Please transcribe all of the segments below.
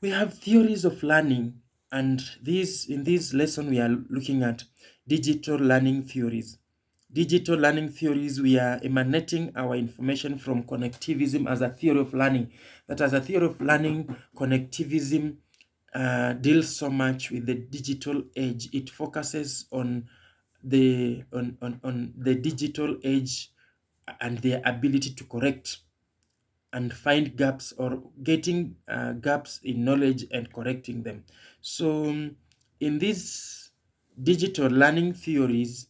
We have theories of learning, and these in this lesson we are looking at digital learning theories. Digital learning theories, we are emanating our information from connectivism as a theory of learning. That as a theory of learning, connectivism deals so much with the digital age. It focuses on the digital age and their ability to correct and find gaps, or getting gaps in knowledge and correcting them. So, in these digital learning theories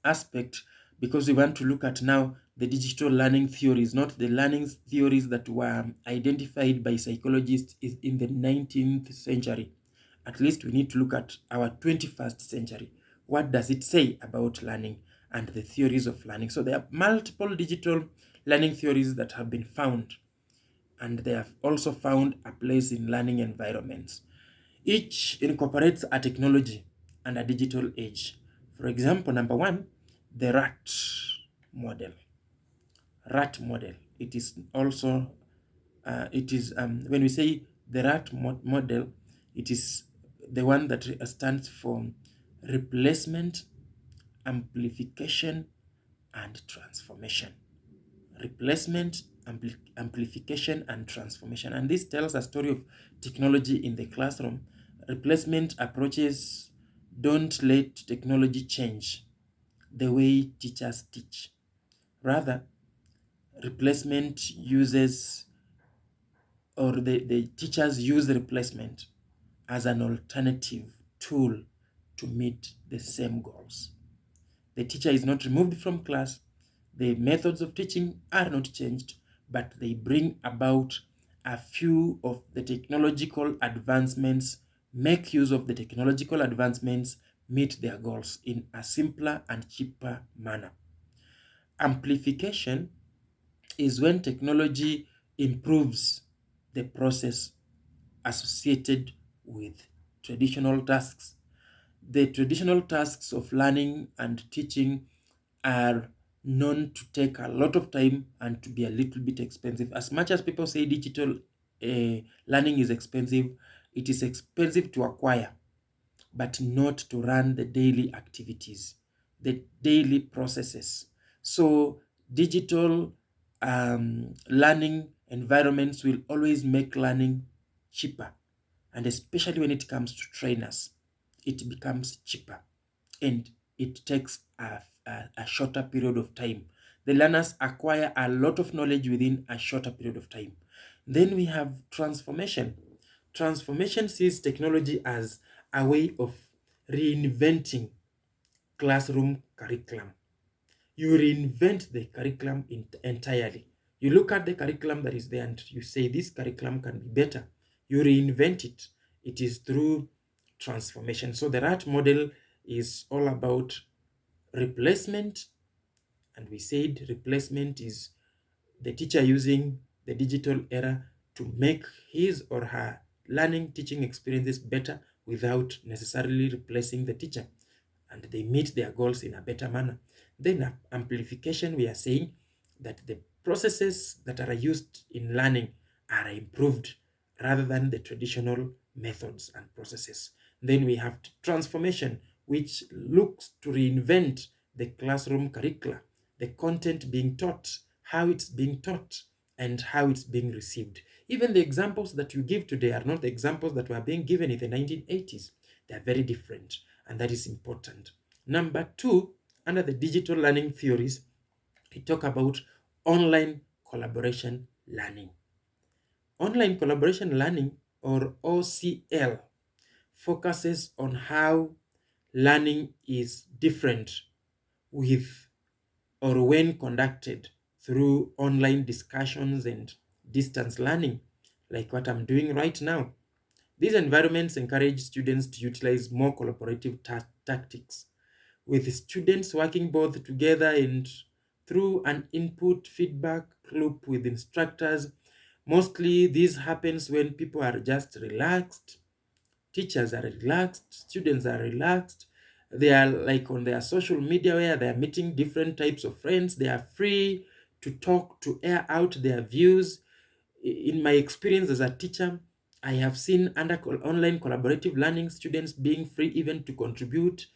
aspect, because we want to look at now the digital learning theories, not the learning theories that were identified by psychologists in the 19th century. At least we need to look at our 21st century. What does it say about learning and the theories of learning? So there are multiple digital learning theories that have been found, and they have also found a place in learning environments. Each incorporates a technology and a digital age. For example, number one, the RAT model. RAT model. It is also, when we say the RAT model, it is the one that stands for replacement, amplification, and transformation. Replacement, amplification, and transformation. And this tells a story of technology in the classroom. Replacement approaches don't let technology change the way teachers teach. Rather, replacement uses, or the teachers use replacement as an alternative tool to meet the same goals. The teacher is not removed from class. The methods of teaching are not changed, but they bring about a few of the technological advancements, make use of the technological advancements, meet their goals in a simpler and cheaper manner. Amplification is when technology improves the process associated with traditional tasks. The traditional tasks of learning and teaching are known to take a lot of time and to be a little bit expensive. As much as people say digital learning is expensive, it is expensive to acquire, but not to run the daily activities, the daily processes. So, digital learning environments will always make learning cheaper, and especially when it comes to trainers, it becomes cheaper and it takes a shorter period of time. The learners acquire a lot of knowledge within a shorter period of time. Then we have transformation. Transformation sees technology as a way of reinventing classroom curriculum. You reinvent the curriculum entirely. You look at the curriculum that is there and you say this curriculum can be better. You reinvent it. It is through transformation. So the RAT model is all about replacement, and we said replacement is the teacher using the digital era to make his or her learning teaching experiences better without necessarily replacing the teacher, and they meet their goals in a better manner. Then amplification, we are saying that the processes that are used in learning are improved rather than the traditional methods and processes. Then we have transformation, which looks to reinvent the classroom curricula, the content being taught, how it's being taught, and how it's being received. Even the examples that you give today are not the examples that were being given in the 1980s. They are very different, and that is important. Number two, under the digital learning theories, we talk about online collaboration learning. Online collaboration learning, or OCL, focuses on how learning is different with or when conducted through online discussions and distance learning, like what I'm doing right now. These environments encourage students to utilize more collaborative tactics, with students working both together and through an input feedback loop with instructors. Mostly, this happens when people are just relaxed, teachers are relaxed, students are relaxed. They are like on their social media where they are meeting different types of friends. They are free to talk, to air out their views. In my experience as a teacher, I have seen under online collaborative learning students being free even to contribute,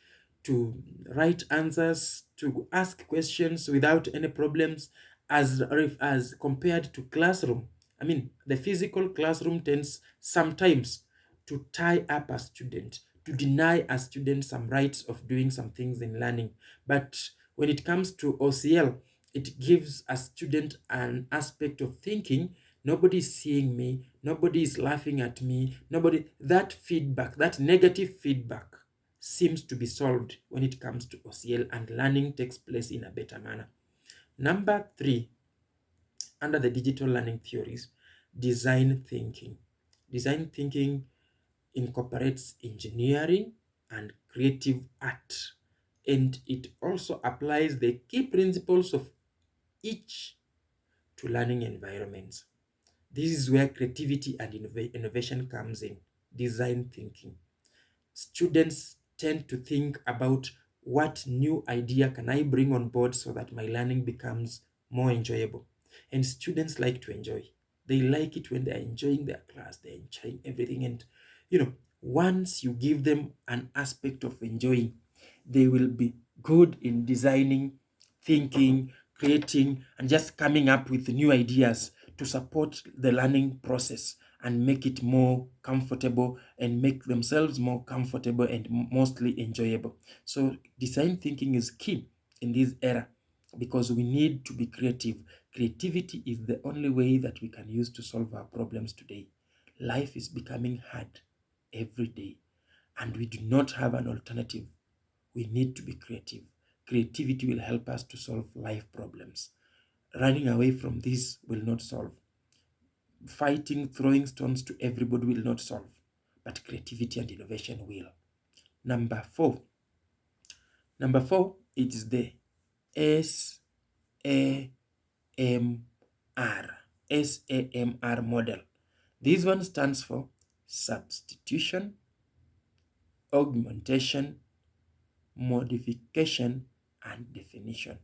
to write answers, to ask questions without any problems, as compared to classroom. I mean, the physical classroom tends sometimes to tie up a student, to deny a student some rights of doing some things in learning. But when it comes to OCL, it gives a student an aspect of thinking. Nobody is seeing me, nobody is laughing at me, nobody. That feedback, that negative feedback, seems to be solved when it comes to OCL, and learning takes place in a better manner. Number 3, under the digital learning theories, design thinking. Design thinking incorporates engineering and creative art, and it also applies the key principles of each to learning environments. This is where creativity and innovation comes in. Design thinking. Students tend to think about what new idea can I bring on board so that my learning becomes more enjoyable. And students like to enjoy. They like it when they're enjoying their class, they're enjoying everything. And, once you give them an aspect of enjoying, they will be good in designing, thinking, creating, and just coming up with new ideas to support the learning process and make it more comfortable and make themselves more comfortable and mostly enjoyable. So design thinking is key in this era because we need to be creative. Creativity is the only way that we can use to solve our problems today. Life is becoming hard every day, and we do not have an alternative. We need to be creative. Creativity will help us to solve life problems. Running away from this will not solve. Fighting, throwing stones to everybody will not solve, but creativity and innovation will. Number 4. Number 4, it is the SAMR. SAMR model. This one stands for substitution, augmentation, modification, and definition.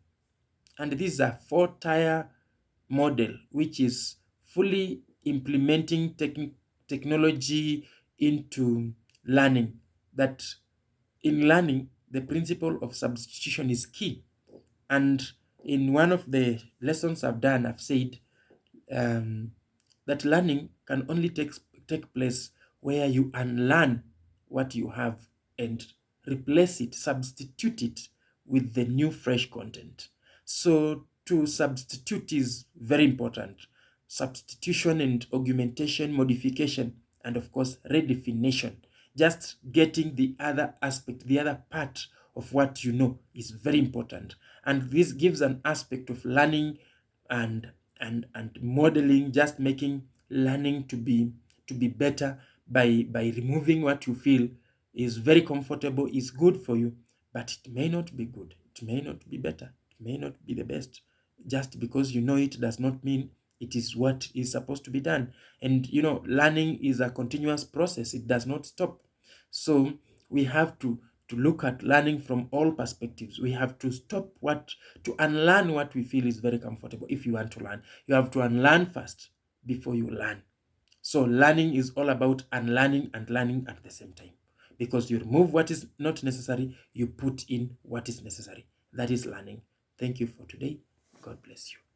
And this is a 4-tier model which is fully implementing technology into learning. That in learning, the principle of substitution is key. And in one of the lessons I've done, I've said um, that learning can only take place where you unlearn what you have and replace it, substitute it with the new fresh content. So to substitute is very important. Substitution and augmentation, modification, and of course redefinition. Just getting the other aspect, the other part of what you know is very important. And this gives an aspect of learning and modeling, just making learning to be better by removing what you feel is very comfortable, is good for you, but it may not be good, it may not be better, it may not be the best. Just because you know it does not mean it is what is supposed to be done. And learning is a continuous process, it does not stop. So we have to look at learning from all perspectives. We have to to unlearn what we feel is very comfortable. If you want to learn, you have to unlearn first before you learn. So learning is all about unlearning and learning at the same time, because you remove what is not necessary, you put in what is necessary. That is learning. Thank you for today. God bless you.